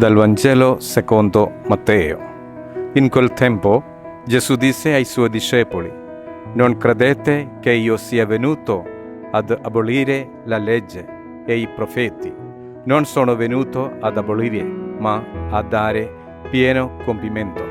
Dal Vangelo secondo Matteo. In quel tempo Gesù disse ai suoi discepoli: Non credete che io sia venuto ad abolire la legge e i profeti. Non sono venuto ad abolire, ma a dare pieno compimento.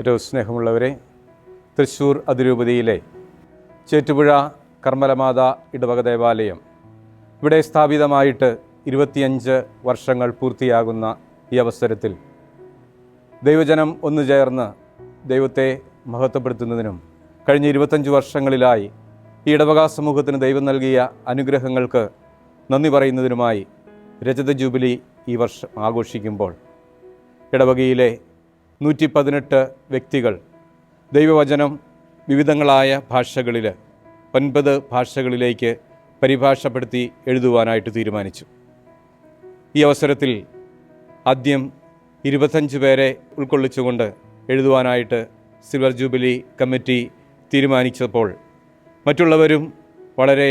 ഏറ്റവും സ്നേഹമുള്ളവരെ, തൃശ്ശൂർ അതിരൂപതയിലെ ചേറ്റുപുഴ കർമ്മലമാതാ ഇടവക ദേവാലയം ഇവിടെ സ്ഥാപിതമായിട്ട് 25 വർഷങ്ങൾ പൂർത്തിയാകുന്ന ഈ അവസരത്തിൽ ദൈവജനം ഒന്നു ചേർന്ന് ദൈവത്തെ മഹത്വപ്പെടുത്തുന്നതിനും കഴിഞ്ഞ 25 വർഷങ്ങളിലായി ഈ ഇടവക സമൂഹത്തിന് ദൈവം നൽകിയ അനുഗ്രഹങ്ങൾക്ക് നന്ദി പറയുന്നതിനുമായി രജത ജൂബിലി ഈ വർഷം ആഘോഷിക്കുമ്പോൾ ഇടവകയിലെ 118 വ്യക്തികൾ ദൈവവചനം വിവിധങ്ങളായ ഭാഷകളിൽ 9 ഭാഷകളിലേക്ക് പരിഭാഷപ്പെടുത്തി എഴുതുവാനായിട്ട് തീരുമാനിച്ചു. ഈ അവസരത്തിൽ ആദ്യം 25 പേരെ ഉൾക്കൊള്ളിച്ചുകൊണ്ട് എഴുതുവാനായിട്ട് സിൽവർ ജൂബിലി കമ്മിറ്റി തീരുമാനിച്ചപ്പോൾ മറ്റുള്ളവരും വളരെ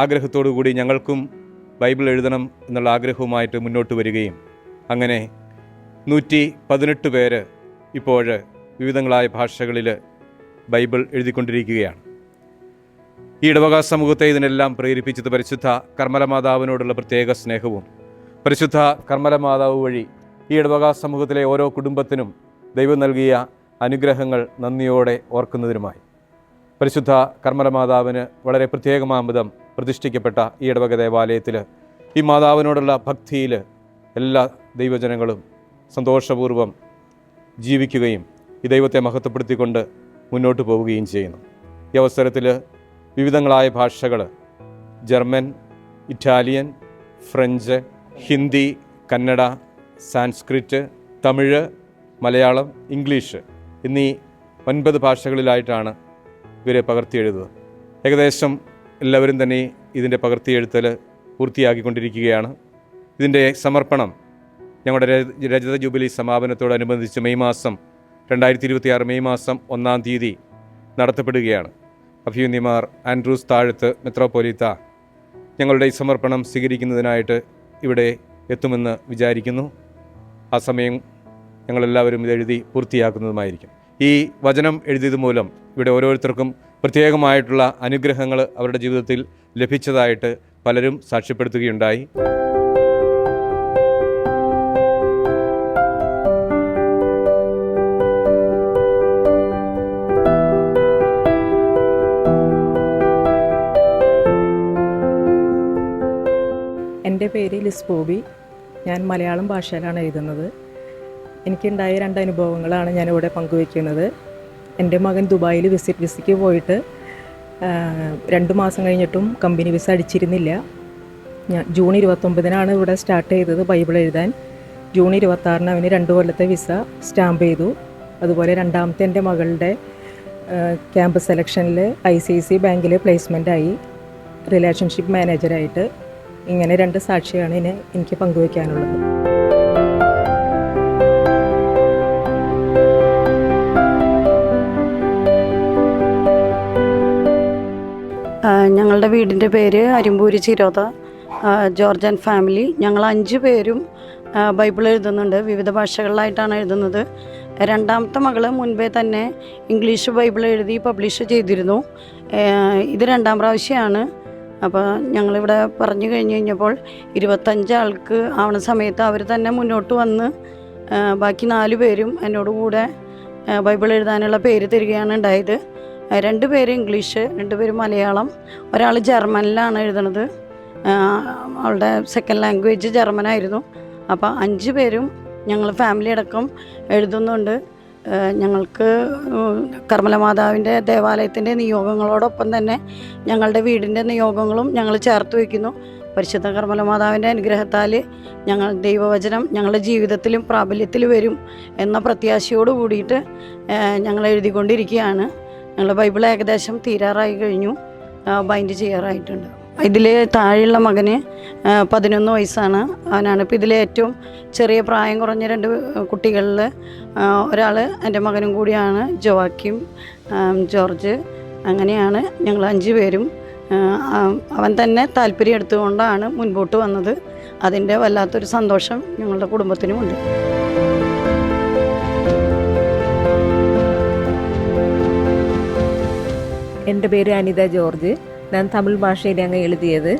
ആഗ്രഹത്തോടു കൂടി ഞങ്ങൾക്കും ബൈബിൾ എഴുതണം എന്നുള്ള ആഗ്രഹവുമായിട്ട് മുന്നോട്ട് വരികയും അങ്ങനെ 118 പേര് ഇപ്പോൾ വിവിധങ്ങളായ ഭാഷകളിൽ ബൈബിൾ എഴുതിക്കൊണ്ടിരിക്കുകയാണ്. ഈ ഇടവക സമൂഹത്തെ ഇതിനെല്ലാം പ്രേരിപ്പിച്ചത് പരിശുദ്ധ കർമ്മലമാതാവിനോടുള്ള പ്രത്യേക സ്നേഹവും പരിശുദ്ധ കർമ്മലമാതാവ് വഴി ഈ ഇടവക സമൂഹത്തിലെ ഓരോ കുടുംബത്തിനും ദൈവം നൽകിയ അനുഗ്രഹങ്ങൾ നന്ദിയോടെ ഓർക്കുന്നതിനുമായി പരിശുദ്ധ കർമ്മലമാതാവിന് വളരെ പ്രത്യേകമാംവിധം പ്രതിഷ്ഠിക്കപ്പെട്ട ഈ ഇടവക ദേവാലയത്തിൽ ഈ മാതാവിനോടുള്ള ഭക്തിയിൽ എല്ലാ ദൈവജനങ്ങളും സന്തോഷപൂർവ്വം ജീവിക്കുകയും ഈ ദൈവത്തെ മഹത്വപ്പെടുത്തിക്കൊണ്ട് മുന്നോട്ട് പോവുകയും ചെയ്യുന്നു. ഈ അവസരത്തിൽ വിവിധങ്ങളായ ഭാഷകൾ German, Italian, French, Hindi, Kannada, Sanskrit, Tamil, Malayalam, English എന്നീ 9 ഭാഷകളിലായിട്ടാണ് ഇവരെ പകർത്തിയെഴുതുന്നത്. ഏകദേശം എല്ലാവരും തന്നെ ഇതിൻ്റെ പകർത്തിയെഴുത്തൽ പൂർത്തിയാക്കിക്കൊണ്ടിരിക്കുകയാണ്. ഇതിൻ്റെ സമർപ്പണം ഞങ്ങളുടെ രജത ജൂബിലി സമാപനത്തോടനുബന്ധിച്ച് 2026 മെയ് മാസം 1-ാം തീയതി നടത്തപ്പെടുകയാണ്. അഭിയുന്നിമാർ ആൻഡ്രൂസ് താഴത്ത് മെത്രോപൊലീത്ത ഞങ്ങളുടെ ഈ സമർപ്പണം സ്വീകരിക്കുന്നതിനായിട്ട് ഇവിടെ എത്തുമെന്ന് വിചാരിക്കുന്നു. ആ സമയം ഞങ്ങളെല്ലാവരും ഇതെഴുതി പൂർത്തിയാക്കുന്നതുമായിരിക്കും. ഈ വചനം എഴുതിയത് മൂലം ഇവിടെ ഓരോരുത്തർക്കും പ്രത്യേകമായിട്ടുള്ള അനുഗ്രഹങ്ങൾ അവരുടെ ജീവിതത്തിൽ ലഭിച്ചതായിട്ട് പലരും സാക്ഷ്യപ്പെടുത്തുകയുണ്ടായി. എൻ്റെ പേര് ലിസ് ബോബി. ഞാൻ മലയാളം ഭാഷയിലാണ് എഴുതുന്നത്. എനിക്കുണ്ടായ 2 അനുഭവങ്ങളാണ് ഞാനിവിടെ പങ്കുവയ്ക്കുന്നത്. എൻ്റെ മകൻ ദുബായിൽ വിസയ്ക്ക് പോയിട്ട് 2 മാസം കഴിഞ്ഞിട്ടും കമ്പനി വിസ അടിച്ചിരുന്നില്ല. ഞാൻ ജൂൺ 29 ഇവിടെ സ്റ്റാർട്ട് ചെയ്തത് ബൈബിൾ എഴുതാൻ. ജൂൺ 26 അവന് 2 കൊല്ലത്തെ വിസ സ്റ്റാമ്പ് ചെയ്തു. അതുപോലെ രണ്ടാമത്തെ എൻ്റെ മകളുടെ ക്യാമ്പസ് സെലക്ഷനിൽ ICICI ബാങ്കിൽ പ്ലേസ്മെൻ്റായി റിലേഷൻഷിപ്പ് മാനേജറായിട്ട്. ഇങ്ങനെ 2 സാക്ഷിയാണ് എനിക്ക് പങ്കുവയ്ക്കാനുള്ളത്. ഞങ്ങളുടെ വീടിൻ്റെ പേര് അരിമ്പൂര് ചിരോത ജോർജ് ആൻഡ് ഫാമിലി. ഞങ്ങൾ 5 പേരും ബൈബിൾ എഴുതുന്നുണ്ട്. വിവിധ ഭാഷകളിലായിട്ടാണ് എഴുതുന്നത്. രണ്ടാമത്തെ മകൾ മുൻപേ തന്നെ ഇംഗ്ലീഷ് ബൈബിൾ എഴുതി പബ്ലിഷ് ചെയ്തിരുന്നു. ഇത് 2ാം പ്രാവശ്യമാണ്. അപ്പോൾ ഞങ്ങളിവിടെ പറഞ്ഞു കഴിഞ്ഞപ്പോൾ 25 ആൾക്ക് ആവണ സമയത്ത് അവർ തന്നെ മുന്നോട്ട് വന്ന് ബാക്കി 4 പേരും എന്നോട് കൂടെ ബൈബിൾ എഴുതാനുള്ള പേര് തരികയാണ് ഉണ്ടായത്. 2 പേര് ഇംഗ്ലീഷ്, 2 പേര് മലയാളം, ഒരാൾ ജർമ്മനിലാണ് എഴുതുന്നത്. അവളുടെ സെക്കൻഡ് ലാംഗ്വേജ് ജർമ്മനായിരുന്നു. അപ്പോൾ 5 പേരും ഞങ്ങൾ ഫാമിലി അടക്കം എഴുതുന്നുണ്ട്. ഞങ്ങൾക്ക് കർമ്മലമാതാവിൻ്റെ ദേവാലയത്തിൻ്റെ നിയോഗങ്ങളോടൊപ്പം തന്നെ ഞങ്ങളുടെ വീടിൻ്റെ നിയോഗങ്ങളും ഞങ്ങൾ ചേർത്ത് വയ്ക്കുന്നു. പരിശുദ്ധ കർമ്മലമാതാവിൻ്റെ അനുഗ്രഹത്താൽ ഞങ്ങൾ ദൈവവചനം ഞങ്ങളുടെ ജീവിതത്തിലും പ്രാബല്യത്തിൽ വരും എന്ന പ്രത്യാശയോട് കൂടിയിട്ട് ഞങ്ങൾ എഴുതിക്കൊണ്ടിരിക്കുകയാണ്. ഞങ്ങളുടെ ബൈബിൾ ഏകദേശം തീരാറായി കഴിഞ്ഞു, ബൈൻഡ് ചെയ്യാറായിട്ടുണ്ട്. ഇതിൽ താഴെയുള്ള മകന് 11 വയസ്സാണ്. അവനാണ് ഇപ്പോൾ ഇതിലെ ഏറ്റവും ചെറിയ പ്രായം കുറഞ്ഞ 2 കുട്ടികളിൽ ഒരാൾ എൻ്റെ മകനും കൂടിയാണ്, ജോവാക്കിം ജോർജ്. അങ്ങനെയാണ് ഞങ്ങൾ 5 പേരും. അവൻ തന്നെ താല്പര്യം എടുത്തുകൊണ്ടാണ് മുൻപോട്ട് വന്നത്. അതിൻ്റെ വല്ലാത്തൊരു സന്തോഷം ഞങ്ങളുടെ കുടുംബത്തിനുമുണ്ട്. എൻ്റെ പേര് അനിത ജോർജ്. ഞാൻ തമിഴ് ഭാഷയിലാണ് എഴുതിയത്.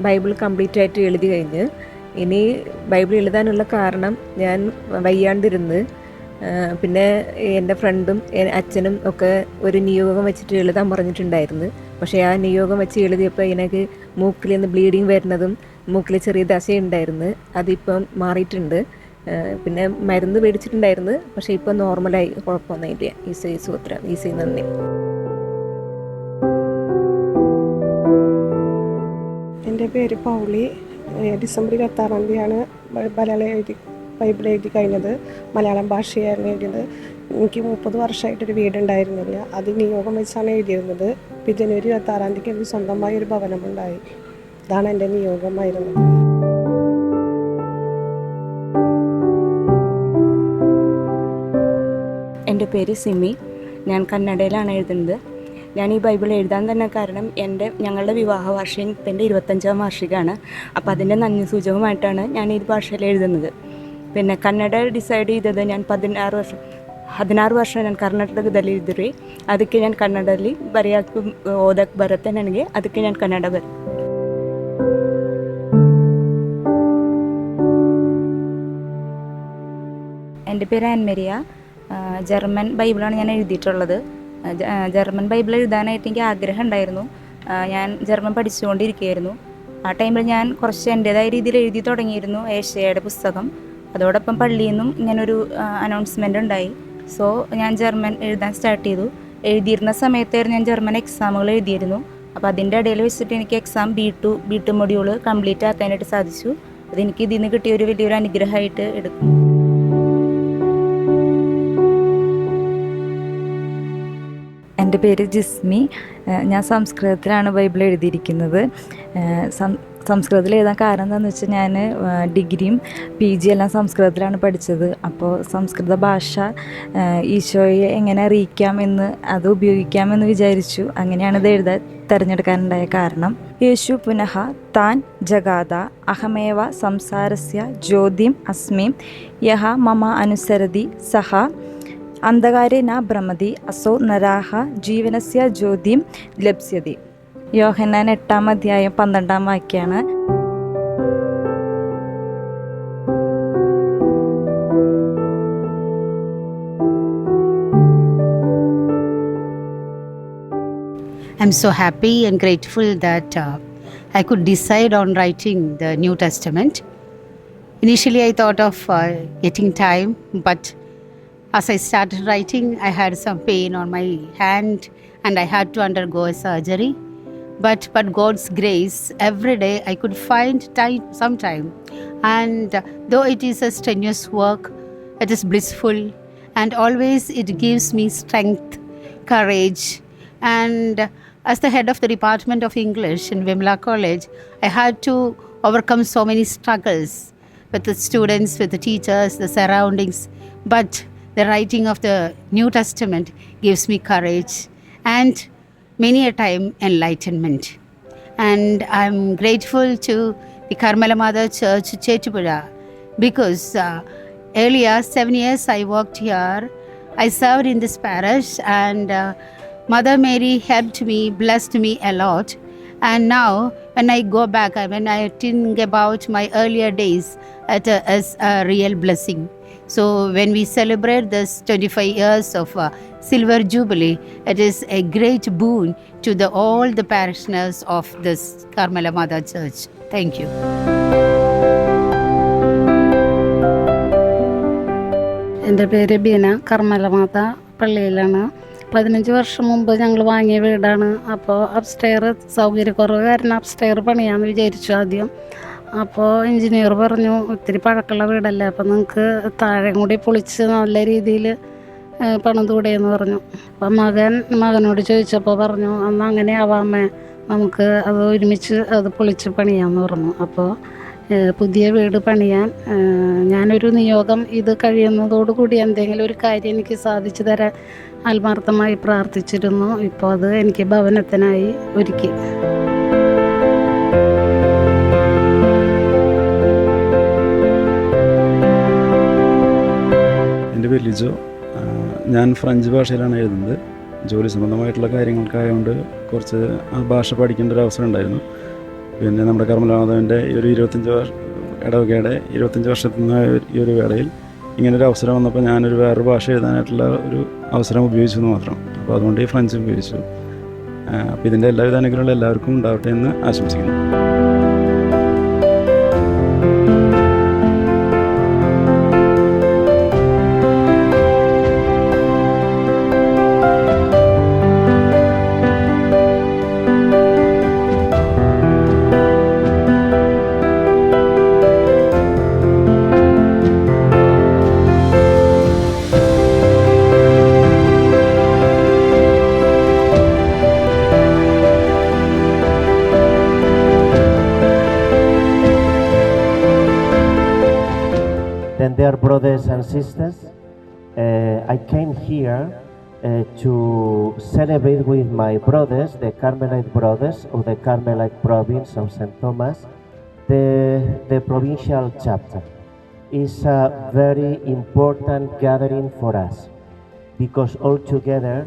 ബൈബിൾ കംപ്ലീറ്റ് ആയിട്ട് എഴുതി കഴിഞ്ഞ്. ഇനി ബൈബിൾ എഴുതാനുള്ള കാരണം ഞാൻ വയ്യാണ്ടിരുന്ന്, പിന്നെ എൻ്റെ ഫ്രണ്ടും അച്ഛനും ഒക്കെ ഒരു നിയോഗം വെച്ചിട്ട് എഴുതാൻ പറഞ്ഞിട്ടുണ്ടായിരുന്നു. പക്ഷേ ആ നിയോഗം വെച്ച് എഴുതിയപ്പോൾ എനിക്ക് മൂക്കിൽ നിന്ന് ബ്ലീഡിങ് വരുന്നതും മൂക്കിൽ ചെറിയ ദശയുണ്ടായിരുന്നു. അതിപ്പം മാറിയിട്ടുണ്ട്. പിന്നെ മരുന്ന് മേടിച്ചിട്ടുണ്ടായിരുന്നു. പക്ഷേ ഇപ്പം നോർമലായി, കുഴപ്പമൊന്നുമില്ല. ഈസി സൂത്രം, ഈസി നന്ദി. എൻ്റെ പേര് പൗളി. ഡിസംബർ 26-ാം തീയതിയാണ് ബൈബിൾ എഴുതി കഴിഞ്ഞത്. മലയാളം ഭാഷയായിരുന്നു എഴുതിയത്. എനിക്ക് 30 വർഷമായിട്ടൊരു വീടുണ്ടായിരുന്നില്ല. അത് നിയോഗം വെച്ചാണ് എഴുതിയിരുന്നത്. ഇപ്പോൾ ജനുവരി 26-ാം തീയതിക്ക് എനിക്ക് സ്വന്തമായി ഒരു ഭവനമുണ്ടായി. ഇതാണ് എൻ്റെ നിയോഗമായിരുന്നത്. എൻ്റെ പേര് സിമി. ഞാൻ കന്നഡയിലാണ് എഴുതുന്നത്. ഞാൻ ഈ ബൈബിൾ എഴുതാൻ തന്നെ കാരണം ഞങ്ങളുടെ വിവാഹ വാർഷികം എൻ്റെ 25-ാം വാർഷികമാണ്. അപ്പോൾ അതിൻ്റെ നന്ദി സൂചകമായിട്ടാണ് ഞാൻ ഈ ഭാഷയിൽ എഴുതുന്നത്. പിന്നെ ಕನ್ನಡ ಡಿಸೈಡ್ ചെയ്തത് ഞാൻ 16 ವರ್ಷ ನಾನು ಕರ್ನಾಟಕದಲ್ಲಿ ಇದ್ರಿ. ಅದಕ್ಕೆ ನಾನು ಕನ್ನಡದಲ್ಲಿ ಬರೆಯೋಕ್ಕೆ ಓದಕ್ಕೆ ಬರುತ್ತೆ ನನಗೆ. ಅದಕ್ಕೆ ನಾನು ಕನ್ನಡ എൻ്റെ പേര് ആൻമരിയ. ജർമ്മൻ ബൈബിളാണ് ഞാൻ എഴുതിയിട്ടുള്ളത്. ജർമ്മൻ ബൈബിൾ എഴുതാനായിട്ട് എനിക്ക് ആഗ്രഹം ഉണ്ടായിരുന്നു. ഞാൻ ജർമ്മൻ പഠിച്ചുകൊണ്ടിരിക്കുകയായിരുന്നു. ആ ടൈമിൽ ഞാൻ കുറച്ച് എൻ്റേതായ രീതിയിൽ എഴുതി തുടങ്ങിയിരുന്നു ഏഷ്യയുടെ പുസ്തകം. അതോടൊപ്പം പള്ളിയിൽ നിന്നും ഇങ്ങനൊരു അനൗൺസ്മെൻ്റ് ഉണ്ടായി. സോ ഞാൻ ജർമ്മൻ എഴുതാൻ സ്റ്റാർട്ട് ചെയ്തു. എഴുതിയിരുന്ന സമയത്തായിരുന്നു ഞാൻ ജർമ്മൻ എക്സാമുകൾ എഴുതിയിരുന്നു. അപ്പോൾ അതിൻ്റെ ഇടയിൽ വെച്ചിട്ട് എനിക്ക് എക്സാം B2 മൊഡ്യൂൾ കംപ്ലീറ്റ് ആക്കാനായിട്ട് സാധിച്ചു. അതെനിക്ക് ഇതിൽ നിന്ന് കിട്ടിയ ഒരു വലിയൊരു അനുഗ്രഹമായിട്ട് എടുക്കും. എൻ്റെ പേര് ജിസ്മി. ഞാൻ സംസ്കൃതത്തിലാണ് ബൈബിൾ എഴുതിയിരിക്കുന്നത്. സംസ്കൃതത്തിൽ എഴുതാൻ കാരണം എന്താണെന്ന് വെച്ചാൽ ഞാൻ ഡിഗ്രിയും PG എല്ലാം സംസ്കൃതത്തിലാണ് പഠിച്ചത്. അപ്പോൾ സംസ്കൃത ഭാഷ ഈശോയെ എങ്ങനെ അറിയിക്കാമെന്ന്, അത് ഉപയോഗിക്കാമെന്ന് വിചാരിച്ചു. അങ്ങനെയാണ് ഇത് തിരഞ്ഞെടുക്കാനുണ്ടായ കാരണം. യേശു പുനഃ താൻ ജഗാത അഹമേവ സംസാരസ്യ ജ്യോതിം അസ്മിം യഹ മമ അനുസരതി സഹ അന്ധകാരേ ന ഭ്രമതി അസോ നരാഹ ജീവനസ്യ ജ്യോതിം ലപ്സ്യതി. യോഹന്നാൻ 8-ാം അധ്യായം 12-ാം വാക്യാണ്. I'm so happy and grateful that I could decide on writing the New Testament. Initially I thought of getting time, but as I started writing, I had some pain on my hand and I had to undergo a surgery. But God's grace, every day I could find some time. And though it is a strenuous work, it is blissful, and always it gives me strength, courage. And as the head of the Department of English in Vimla College, I had to overcome so many struggles with the students, with the teachers, the surroundings. But the writing of the New Testament gives me courage and many a time enlightenment. And I'm grateful to the Karmala Mother Church, Chetupura, because earlier 7 years I worked here. I served in this parish, and Mother Mary helped me, blessed me a lot. And now when I go back, when I think about my earlier days, it is a real blessing. So when we celebrate this 25 years of Silver Jubilee, it is a great boon to all the parishioners of this Karmala Mother Church. Thank you. എൻ്റെ പേര് ബീന. കർമ്മല മാത പള്ളിയിലാണ്. 15 വർഷം മുമ്പ് ഞങ്ങൾ വാങ്ങിയ വീടാണ്. അപ്പോൾ അപ്സ്റ്റെയർ സൗകര്യക്കുറവ് കാരണം അപ്സ്റ്റെയർ പണിയാമെന്ന് വിചാരിച്ചു ആദ്യം. അപ്പോൾ എഞ്ചിനീയർ പറഞ്ഞു, ഒത്തിരി പഴക്കമുള്ള വീടല്ലേ, അപ്പോൾ നിങ്ങൾക്ക് താഴെ കൂടി പൊളിച്ച് നല്ല രീതിയിൽ പണിതുകൂടെയെന്ന് പറഞ്ഞു. അപ്പം മകനോട് ചോദിച്ചപ്പോൾ പറഞ്ഞു, അന്ന് അങ്ങനെ ആവാമേ, നമുക്ക് അത് ഒരുമിച്ച് അത് പൊളിച്ച് പണിയാമെന്ന് പറഞ്ഞു. അപ്പോൾ പുതിയ വീട് പണിയാൻ ഞാനൊരു നിയോഗം ഇത് കഴിയുന്നതോടുകൂടി എന്തെങ്കിലും ഒരു കാര്യം എനിക്ക് സാധിച്ചു തരാൻ ആത്മാർത്ഥമായി പ്രാർത്ഥിച്ചിരുന്നു. ഇപ്പോൾ അത് എനിക്ക് ഭവനത്തിനായി ഒരുക്കി. എൻ്റെ പേര് ലിജോ. ഞാൻ ഫ്രഞ്ച് ഭാഷയിലാണ് എഴുതുന്നത്. ജോലി സംബന്ധമായിട്ടുള്ള കാര്യങ്ങൾക്കായതുകൊണ്ട് കുറച്ച് ആ ഭാഷ പഠിക്കേണ്ട ഒരു അവസരം ഉണ്ടായിരുന്നു. പിന്നെ നമ്മുടെ കർമ്മലാമാതാവിൻ്റെ ഈ ഒരു 25 ഇടവകയുടെ 25 വർഷത്തിന് ഈ ഒരു വേളയിൽ ഇങ്ങനൊരു അവസരം വന്നപ്പോൾ ഞാനൊരു വേറൊരു ഭാഷ എഴുതാനായിട്ടുള്ള ഒരു അവസരം ഉപയോഗിച്ചെന്ന് മാത്രം. അപ്പോൾ അതുകൊണ്ട് ഈ ഫ്രഞ്ച് ഉപയോഗിച്ചു. അപ്പോൾ ഇതിൻ്റെ എല്ലാവിധ അനുഗ്രഹങ്ങളും എല്ലാവർക്കും ഉണ്ടാവട്ടെ എന്ന് ആശംസിക്കുന്നു. Then, dear brothers and sisters, I came here to celebrate with my brothers, the Carmelite brothers of the Carmelite province of St. Thomas, the provincial chapter. It's a very important gathering for us because all together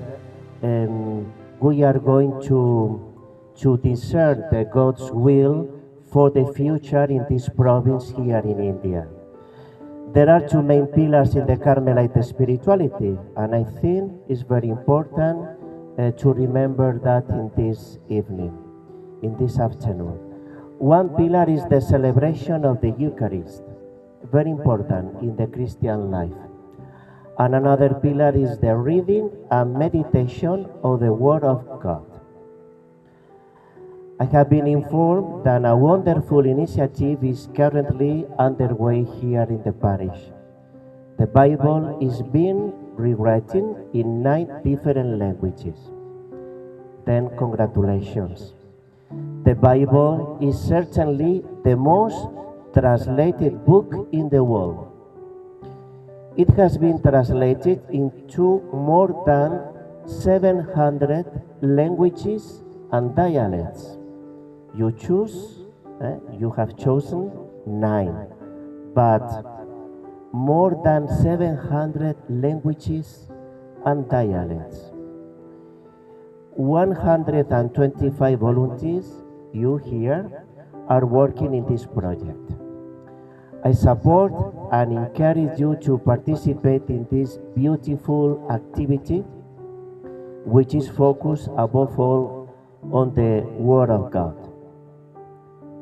we are going to discern the God's will for the future in this province here in India. There are two main pillars in the Carmelite spirituality, and I think it's very important to remember that in this evening, in this afternoon. One pillar is the celebration of the Eucharist, very important in the Christian life. And another pillar is the reading and meditation of the Word of God. I have been informed that a wonderful initiative is currently underway here in the parish. The Bible is being rewritten in 9 different languages. Then congratulations. The Bible is certainly the most translated book in the world. It has been translated into more than 700 languages and dialects. You have chosen 9, but more than 700 languages and dialects. 125 volunteers, you here, are working in this project. I support and encourage you to participate in this beautiful activity, which is focused above all on the Word of God.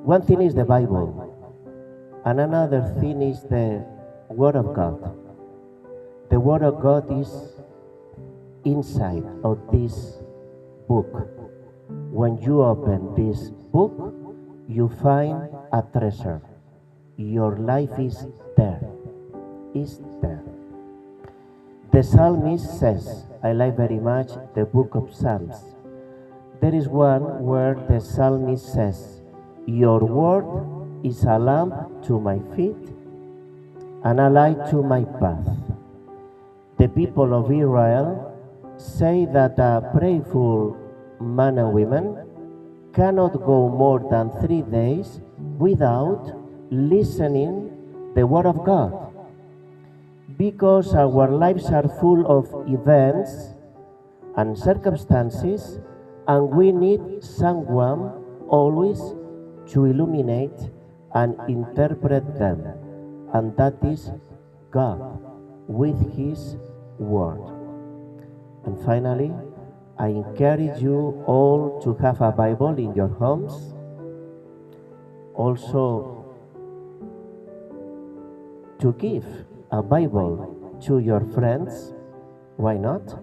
One thing is the Bible, and another thing is the Word of God. The Word of God is inside of this book. When you open this book, you find a treasure. Your life is there. Is there. The psalmist says, I like very much the book of Psalms. There is one where the psalmist says, your word is a lamp to my feet and a light to my path. The people of Israel say that a prayerful man and woman cannot go more than 3 days without listening the word of God, because our lives are full of events and circumstances, and we need someone always to illuminate and interpret them, and that is God with His Word. And finally, I encourage you all to have a Bible in your homes, also to give a Bible to your friends, why not?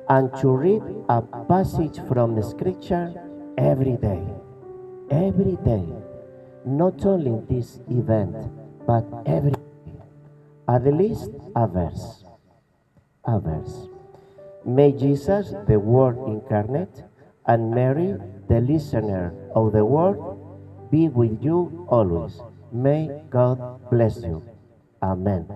And to read a passage from the Scripture every day. Every day, not only in this event, but every day, at least a verse. A verse. May Jesus, the Word incarnate, and Mary, the listener of the word, be with you always. May God bless you. Amen.